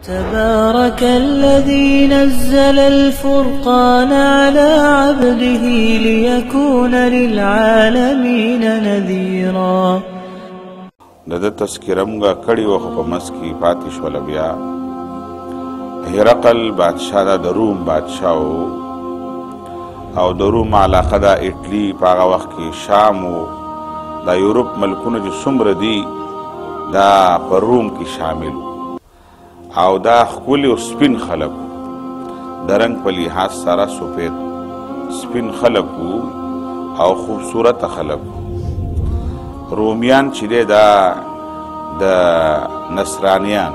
تبارك الذي نزل الفرقان على عبده ليكون للعالمين نذيرا. د تذکرمغه کړي وخت په مسکی پاتې شول. بیا هرقل بادشاہ د روم بادشاہ او د روم علاقه د اټلی په هغه وخت کې شام او د یورپ ملکونه چې څومره دي دا په روم کې شامل او دا ښکلي او سپین خلک د رنګ په لحاظ سره سفید سپین خلک او خوبصورت خلک. رومیان چې دی دا د نصرانیان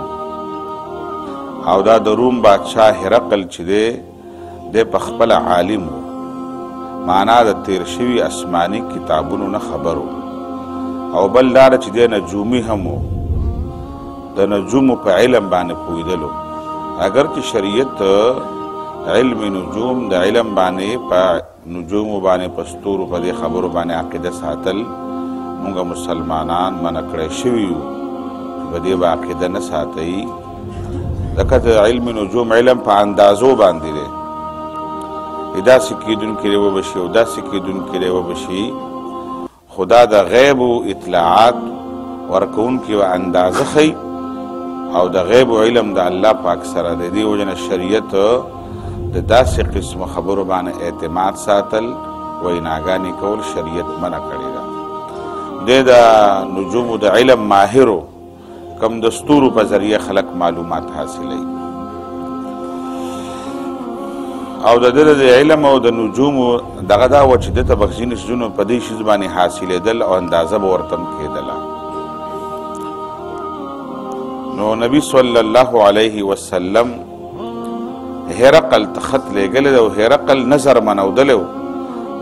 او دا د روم بادشاہ هرقل چې دی د په خپل عالم معنا د تیر شوي آسماني کتابونو نه خبرو او بل دار چې دی نجومي هم د نجومو په علم باندې پوهېدلو. اگر چې شریعت علم نجوم د علم باندې په نجومو باندې په ستورو په دې خبرو باندې عقیده ساتل مونږ مسلمانان منع کړی شوي یو چې په دې به عقیده نه ساتئ ځکه د علم نجوم علم په اندازو باندې دی داسې کیدونکي دی وبشي او داسې کیدونکي دی وبشي. خدا د غیب و اطلاعات ورکوونکي و اندازه ښیي او د غیب و علم د الله پاک سره د دې وجه نه شریعت د داسې قسم خبرو باندې اعتماد ساتل ویناګانې کول شریعت منع کړې ده. د نجومو د علم ماهرو کم د ستورو په ذریعه خلک معلومات حاصلوي او د ده د علم او د نجومو دغه دا وه چې ده ته به ځینې څیزونه په دې شیز باندې حاصلېدل او اندازه به ورته هم کېدله. نو نبی صلی الله علیه وسلم هرقل ته خط لیږلی دی او هرقل نظر منودلی و.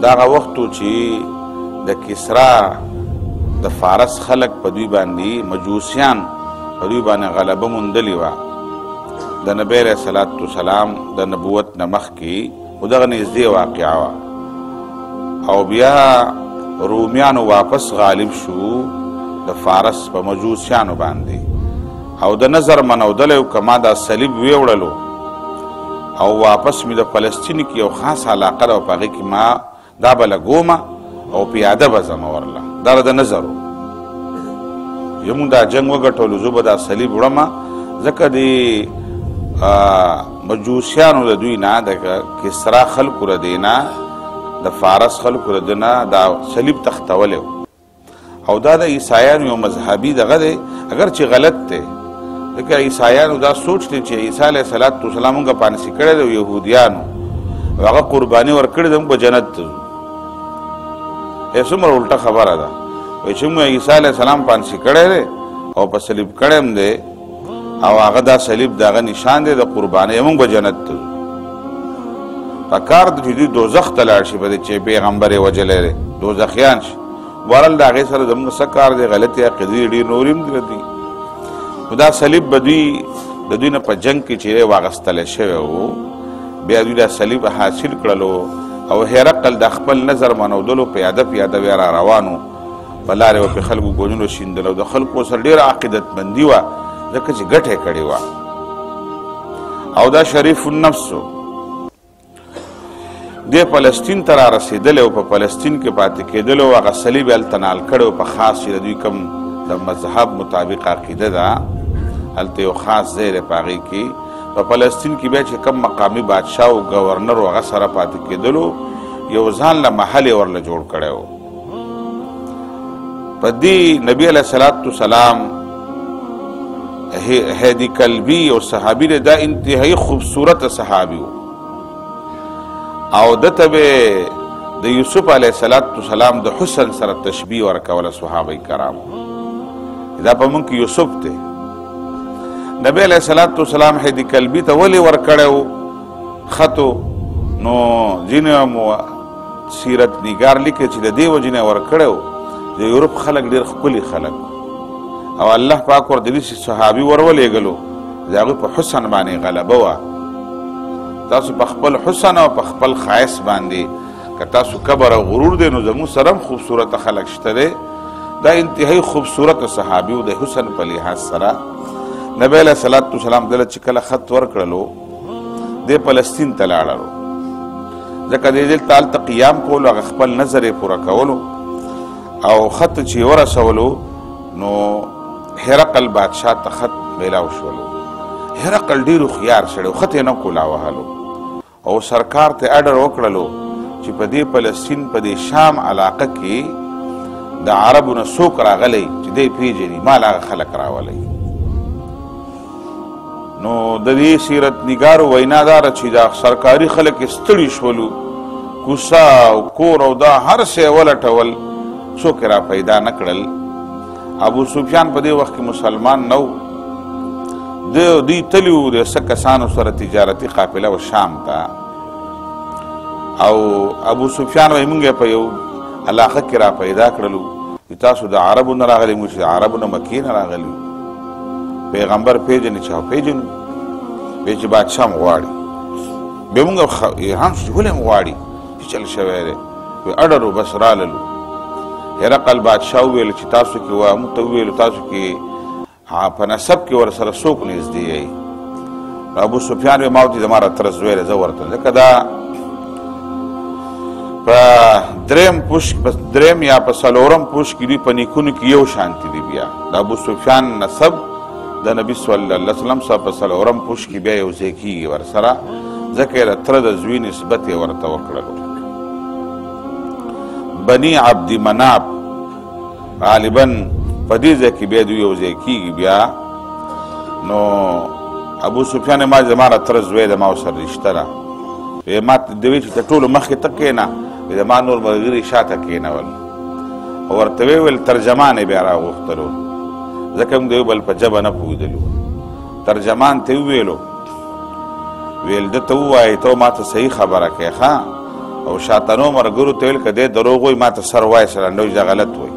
دا هغه وخت و چې د کسرا د فارس خلک په دوی باندې مجوسیان په دوی باندې غلبه موندلې وه د نبی علیه صلات وسلام د نبوت نه مخکې خو دغه نږدې واقعه وه او بیا رومیانو واپس غالب شو د فارس په مجوسیانو باندې او د نظر منودلی و که ما دا صلیب ویوړلو او واپس مې د فلسطین کې یو خاص علاقه ده او په هغې کې ما دا به لګومه او پیاده به ځمه ورله. دا د نظر و زمونږ دا جنګ وګټولو زه به دا صلیب وړمه ځکه د مجوسیانو د دوی نه د کسرا خلکو د دی نه د فارس خلکو د ده نه دا صلیب تختولی او دا د عیسایانو یو مذهبي دغه دی اگر چې غلط دی ځکه عیسایانو دا سوچ دی چې عیسی علیه صلات وسلام مونږ پانسي کړی دی یهودیانو او هغه قرباني ورکړې ده مونږ به جنت ته ځو. څومره الټه خبره ده وایي چې مونږ عیسی علیه السلام پانسي کړی دی او په صلیب کړی هم دی او هغه دا صلیب د هغه نشان دی د قربانۍ مونږ به جنت ته ځو. په کار ده چې دوی دوزخ ته لاړ شي په دې چې پیغمبر یې وجلی دی دوزخیان شي بهرحال د هغې سره زموږ څه کار دی غلطې عقیدې ډېر نورې هم دي. خو دا صلیب به دوی د دوی نه په جنګ کې چې دی واغستلی شوی و بیا دوی دا صلیب حاصل کړلو او هرقل د خپل نظر منودلو پیاده پیاده بیا را روانو په لارې به پې خلکو ګونجونو شیندل او د خلکو سره ډېره عقیدتمندي وه ځکه چې ګټه یې کړې وه او دا شریف النفس و. دی فلسطین ته را رسېدلی او په فلسطین کې پاتې کېدلی او هغه صلیب یې هلته نال کړی او په خاص چې د دوی کوم د مذهب مطابق عقیده ده هلته یو خاص ځای دی په هغې کې په فلسطین کې بیا چې کوم مقامي بادشاه او ګورنر و هغه سره پاتې کېدلو یو ځان له محل یې ورله جوړ کړی و. په دې نبي علیه صلات وسلام هیدي کلبي یو صحابي دی دا انتهایي خوبصورت صحابي و او دته به د یوسف علیه السلام د حسن سره تشبیه ورکوله صحابه کرامو. دا په موږ کې یوسف دی. نبی علیه السلام هیدي کلبي ته ولې ورکړی و خطو نو ځینې سیرت نګار لیکي چې د دې وجې نه ورکړی و د یورپ خلک ډېر ښکلي خلک او الله پاک ورته داسې صحابي ورولېږلو د هغوی په حسن باندې غلبه وه. تاسو په خپل حسن او په خپل ښایست باندې که تاسو کبر او غرور دی نو زموږ سره هم خوبصورت خلک شته دی. دا انتهایی خوبصورت صحابي و د حسن په لحاظ سره نبی علیہ الصلوۃ والسلام دله چې کله خط ورکړلو د فلسطین ته لاړلو ځکه د دې هلته قیام کولو هغه خپل نظر یې پوره کولو او خط چې ورسولو نو هرقل بادشاه ته خط میلاو شولو هرقل ډېر هوښیار سړی و خط یې نه کولا وهلو او سرکار ته اډر وکړلو چې په دې فلسطین په دې شام علاقه کې د عربو نه څوک راغلی چې دی پیژني مال هغه خلک راولئ نو د دې سیرت نګارو وینا داره چې دا سرکاري خلک یې ستړي شولو کوڅه او کور او دا هر شی ولټول څوک یې را پیدا نه کړل ابو سفیان په دې وخت کې مسلمان نه و دوی تلي وو د څه کسانو سره تجارتي قافله و شام ته او ابو سفیان وایي موږ یې په یو علاقه کې را پیدا کړلو چې تاسو د عربو نه راغلي موږ چې د عربو نه مکې نه راغلي پیغمبر پیژنې چې پیژنو وایي چې بادشاه م غواړي بیا موږ حیران شو چې ولې م غواړي چې چل شوی دی وایي اډرو بس راللو هرقل بادشاه وویل چې تاسو کې وه موږ ته وویلو تاسو کې په نسب کې ورسره څوک نږدې یئ ابو سفیان وایي ما ورته زما را تره زوی دی زه ورته ځکه دا په دریم یا په څلورم پوش کې دوی په نیکونو کې یو شانتي دي بیا د ابو سفیان نسب د نبي صلی الله علیه وسلم سره په څلورم پوش کې بیا یو ځای کېږي ورسره ځکه یې د تره د زوی نسبت یې ورته وکړلو بني عبد مناف غالبا په دې ځای کې بیا دوی یو ځای کېږي بیا نو ابو سفیان ما زما را تره زوی دی ما ورسره رشته ده ما د وی چې د ټولو مخکې ته کښېنه د ما نور ملګري شاته کښېنول او ورته ویې ویل ترجمان یې بیا راغوښتلو ځکه موږ د یو بل په ژبه نه پوهېدلو ترجمان ته وویلو ویل ده ته ووایې ته ما ته صحیح خبره کوې ښه او شاتنو ملګرو ته ویل که دی دروغ وایي ما ته سر وایي سلنډوج دا غلط وایي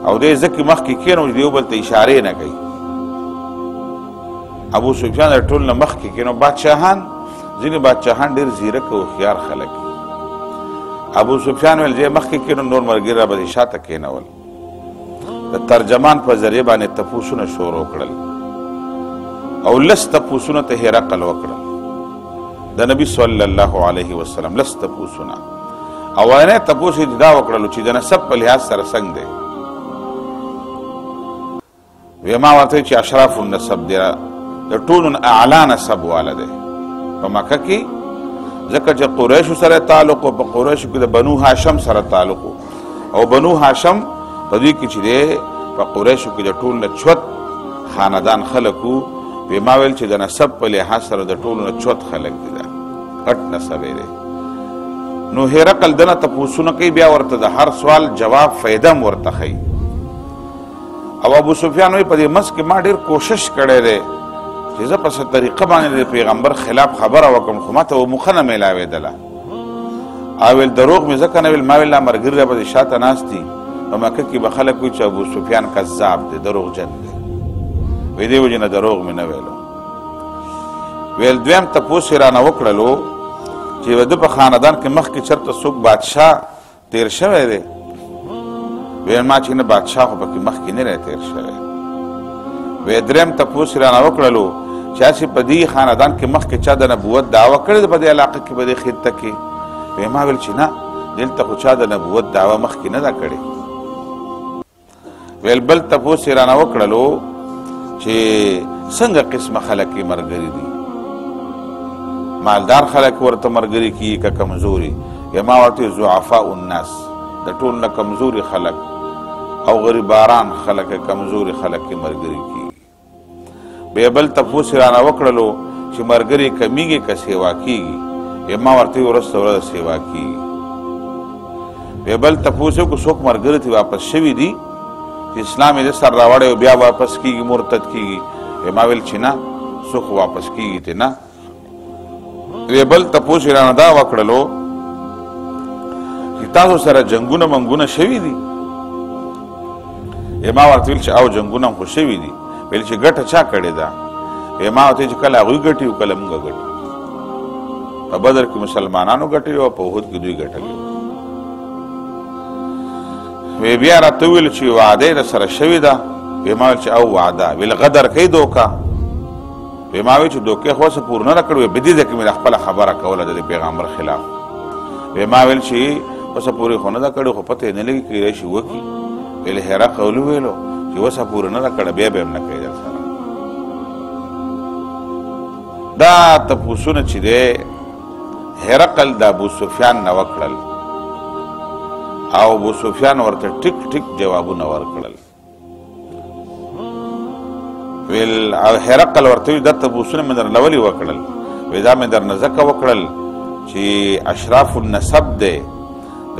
او دی ځکه مخکې کښېنو چې د یو بل ته اشارې نه کوي ابو سفیان د ټول نه مخکې کښېنو بادشاهان ځینې بادشاهان ډېر زیرک او هوښیار خلک ابو سفیان ویل چې مخکې کښېنو نور ملګري را به شاته کښېنول د ترجمان په ذریعه باندې تپوسونه شروع کړل او لس تپوسونه ته هرقل وکړل د نبي صلی الله علیه وسلم لس تپوسونه اولنی تپوس یې دا وکړلو چې د نسب په لحاظ سره څنګه دی وی ما ورته چې اشراف النسب دی د ټولو نه اعلی نسب والا دی په مکه کې ځکه چې قریشو سره تعلق و په قریشو کې د بنو هاشم سره تعلق او بنو هاشم په دوی کې چې دی په قریشو کې د ټول نه چوت خاندان خلک وو وی ما ویل چې د نسب په لحاظ سره د ټولو نه چوت خلک دي دا غټ نسب دی نو هرقل دنه تپوسونه کوي بیا ورته د هر سوال جواب فایده م ورته ښیي او ابو سفیان وایي په دې منځ کې ما ډېر کوشش کړی دی چې زه په څه طریقه باندې د پیغمبر خلاف خبره وکړم خو ما ته مخه نه میلاوېدله او ویل دروغ مې ځکه نه ویل ما ویل دا ملګري را به شاته ناست دي په مکه کې به خلک وایي چې ابو سفیان کذاب دی دروغجن دی وی دې وجې نه دروغ مې نه ویلو ویل دویم تپوس یې رانه وکړلو چې د په خاندان کې مخکې چېرته څوک بادشاه تیر شوی دی ویل ما چې نه بادشاه خو پکې مخکې نه دی تیر شوی وی دریم تپوس یې رانه وکړلو چې هسې په دې خاندان کې مخکې چا د نبوت دعوه کړې ده په دې علاقه کې په دې خطه کې وی ما ویل چې نه دلته خو چا د نبوت دعوه مخکې نه ده کړې ویل بل تپوس یې رانه وکړلو چې څنګه قسمه خلک یې ملګري دي مالدار خلک ورته ملګري کېږي که کمزوري یا ما ورته ضعفاء الناس د ټول نه کمزوري خلک او غریباران خلک کمزوري خلک یې ملګري کېږي بیا بل تپوس یې رانه وکړلو چې ملګري کمیږي که سیوا کېږي یا ما ورته ورځ ورځ سیوا کېږي بیا بل تپوس یې وکړو څوک ملګري ته واپس شوي دي چې اسلام یې سر راوړی او بیا واپس کېږي مرتد کېږي ما ویل چې نه څوک واپس کېږي ته نه وی بل تپوس یې رانه دا وکړلو چې تاسو سره جنګونه منګونه شوي دي ما ورته ویل چې او جنګونه هم خو شوي دي ویل چې ګټه چا کړې ده ما ورته چې کله هغوی ګټي وو کله موږ ګټو په بدر کې مسلمانانو ګټلي وو په احد کې دوی ګټلي وی بیا راته وویل چې وعده یې راسره شوې ده وی ما ویل چې او وعده ویل غدر کوي دوکه وی ما ویل چې دوکې خو څه پور نه راکړ وی بدې ځای کې مې خپله خبره کوله د پیغمبر خلاف وی ما ویل چې اوسه پورې خو نه ده کړې خو پته یې نه لګي کیدای شي وکړي ویل هرقل وویلو چې اوسه پورې نه ده کړه بیا به هم نه کوي در سره دا تپوسونه چې دی هرقل د ابو سفیان نه وکړل او ابو سفیان ورته ټیک ټیک جوابونه ورکړل ویل او هرقل ورته ویل دا تپوسونه مې درنه ولې وکړل وی دا مې درنه ځکه وکړل چې اشراف النسب دی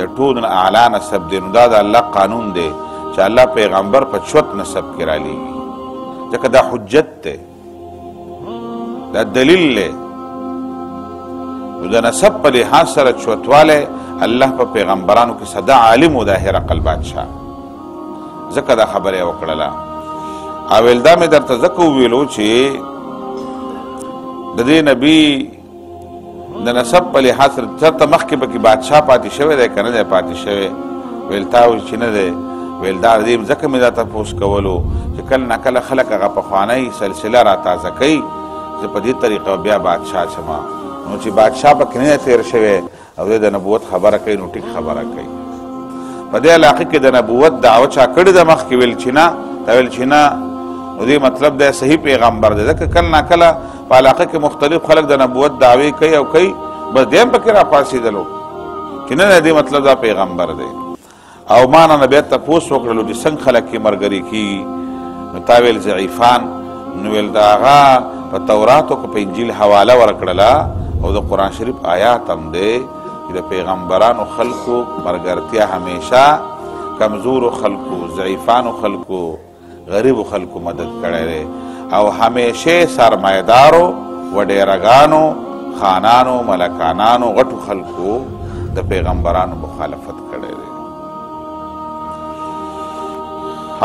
د ټولو نه اعلی نسب دی نو دا د الله قانون دی چې الله پیغمبر په چوت نسب کې رالیږي ځکه دا حجت دی دا دلیل دی نو د نسب په لحاظ سره چوتوالی الله په پیغمبرانو کې صدا عالم و دا هرقل بادشاه ځکه دا خبره یې وکړله او ویل دا مې درته ځکه وویلو چې د دې نبي د نسب په لحاظ سره چېرته مخکې پکې بادشاه پاتې شوی دی که نه دی پاتې شوی ویل تا ویل چې نه دی ویل دا دې ځکه مې دا تپوس کولو چې کله نه کله خلک هغه پخوانی سلسله را تازه کوي زه په دې طریقه بیا بادشاه شمه نو چې بادشاه پکې نه تیر شوی او د نبوت خبره کوي نو ټیک خبره کوي په دې علاقه کې د نبوت دعوه چا کړې ده مخکې ویل چې نه تا ویل چې نه نو دې مطلب دی صحیح پیغمبر دی ځکه کله نه کله په علاقه کې مختلف خلک د نبوت دعوې کوي او کوي بس دی هم پکې راپاڅېدلو چې نه دې مطلب دا پیغمبر دی او ما نه بیا تپوس وکړلو چې څنګه خلک کې ملګري کېږي نو تا ویل ضعیفان نو ویل د هغه په توراتو که په انجیل حواله ورکړله او د قرآن شریف آیات هم دی چې د پیغمبرانو خلکو ملګرتیا همیشه کمزورو خلکو ضعیفانو خلکو غریبو خلکو مدد کړی دی او همیشه سرمایدارو وډیرګانو خانانو ملکانانو غټو خلکو د پیغمبرانو مخالفت کړی دی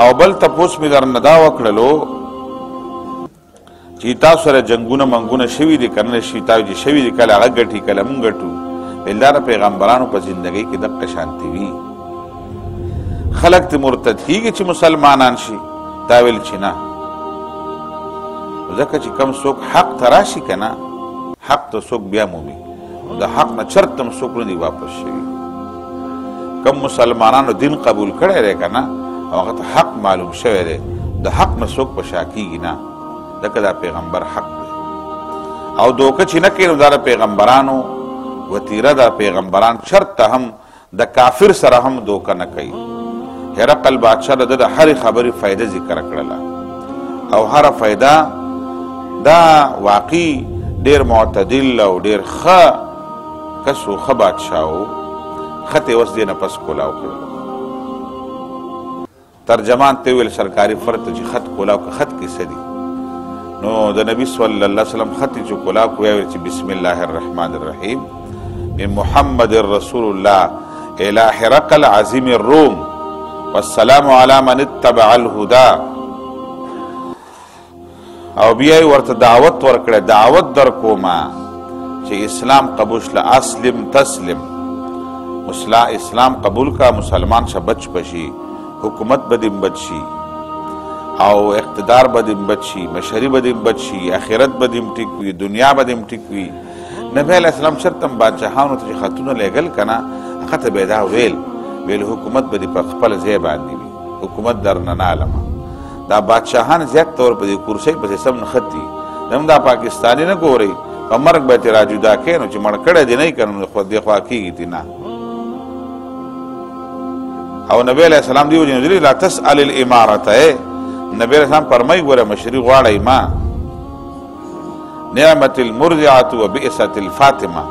او بل تپوس مې درنه دا وکړلو چې تاسو سره جنګونه منګونه شوي دي که نه شي تاسو چې شوي دي کله هغه ګټي کله مونږ ګټو ویل دا د پیغمبرانو په زندګۍ کې دقه شانتي وي خلک ته مرتد کېږي چې مسلمانان شي تا ویل چې نه ځکه چې کم څوک حق ته راشي که نه حق ته څوک بیا مومي د حق نه چرته هم څوک نه دي واپس شوي کم مسلمانانو دین قبول کړی دی که نه او هغه ته حق معلوم شوی دی د حق نه څوک په شا کېږي نه ځکه دا پیغمبر حق دی او دوکه چې نه کوي نو دا د پیغمبرانو وتیره دا پیغمبران چرته هم د کافر سره هم دوکه نه کوي هرقل بادشاه د هرې خبرې فایده ذکر کړله او هره فایده دا واقعي ډېر معتدل او ډېر ښه کس و ښه بادشاه و خط یې اوس دې نه پس کولاو کړلو ترجمان ته ویل سرکاري فرد ته چې خط کولاو که خط کې څه دي نو د نبی صلی الله علیه وسلم خط چې کولاو کو ویل چې بسم الله الرحمن الرحیم من محمد رسول الله الى هرقل عظیم الروم والسلام علی من اتبع الهدى او بیا ورته دعوت ورکړه دعوت در کومه چې اسلام قبول شله اسلم تسلم اسلام قبول کا مسلمان شه بچ بشي حکومت بدیم بچ شي او اقتدار بدیم بچ شي مشري بدیم بچ شي آخرت بدیم ټیک وي دنیا بدیم ټیک وي نبی علیه السلام چرته بادشاهانو ته چې خطونه لېږل که نه هغه ته به یې دا ویل حکومت به دې په خپل ځای باندې وي حکومت درنه نه علمه دا بادشاهان زیات طور په دې کرسۍ پسې سم نښت دي هم دا پاکستاني نه ګورئ په مرګ به یې راجدا کوې نو چې مړ کړی دی نه یې که نو دې خوا کېږي دي نه او نبی علیه السلام دی وجه لا تسأل الامارته نبی علیه السلام فرمایي ګوره مشري غواړئ ما نعمت المرضعة و بئست الفاطمه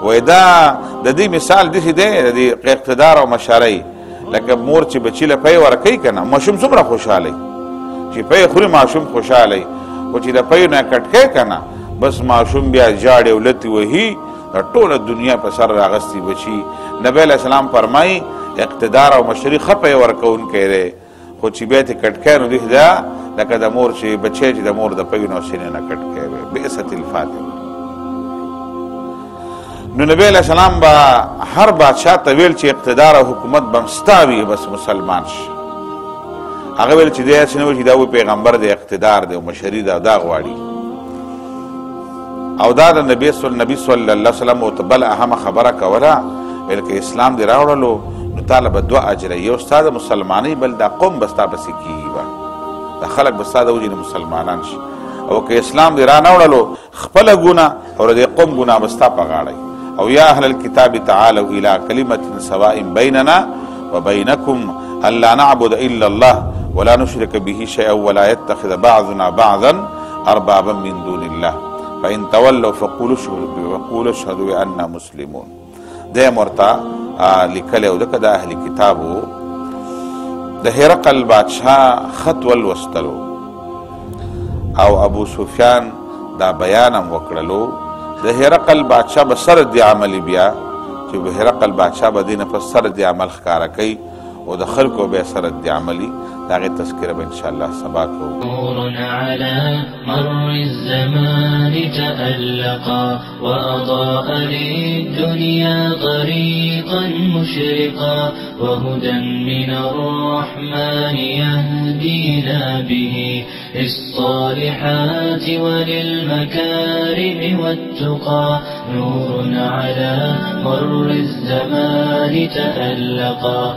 وای دا د دې مثال داسې دی د دې اقتدار او مشرۍ لکه مور چې بچي له پی ورکوي که نه ماشوم څومره خوشحالی چې پی خوري ماشوم خوشحالی خو چې د پیو نه کټ کوي که نه بس ماشوم بیا جاړې او لتې وهي د ټوله دنیا په سر راغستی بچي نبی علیه السلام فرمایي اقتدار او مشري ښه پی ورکوونکی دی خو چې بیا ترې کټ کوي نو دې دا لکه د مور چې بچی چې د مور د پیو نه سینې نه کټ کوي بئست الفاطمه نو نبی علیہ السلام با هر بادشاہ ته ویل چې اقتدار او حکومت بم ستا وي بس مسلمان شي هغه ویل چې دی چې نو چې دا پیغمبر دی اقتدار دی او مشري ده دا غواړي او دا د نبی صلی الله علیه وسلم او بل اهم خبره کوله ویل که اسلام دی راوړلو نو تعالی به دوه اجر یو ستا د مسلمانۍ بل دا قوم به ستا پسې کېږي به دا خلک به ستا د وجې نه مسلمانان شي او که اسلام دی را نه وړلو خپله ګناه او د قوم ګناه به ستا په غاړه او یا اهل الكتاب تعالوا الى كلمة سواء بيننا وبينكم الا نعبد الا الله ولا نشرك به شيئا ولا يتخذ بعضنا بعضا اربابا من دون الله فان تولوا فقولوا اشهدوا بأننا مسلمون. ده مرتا لیکلی او دکه د اهل کتابو د هرقل بادشاه خط ولوستلو او ابو سفیان دا بیانم وکړلو د هرقل بادشاه به سره د عملی بیا چې به هرقل بادشاه به دینه په سره د عمل ښکارا کوي او د خلکو به سره د عملی داغه تذکره به ان شاء الله سبا کو. نور على مر الزمان تألقا وأضاء للدنيا طريقا مشرقا وهدى من الرحمن يهدينا به للصالحات وللمكارم والتقى. نور على مر الزمان تألقا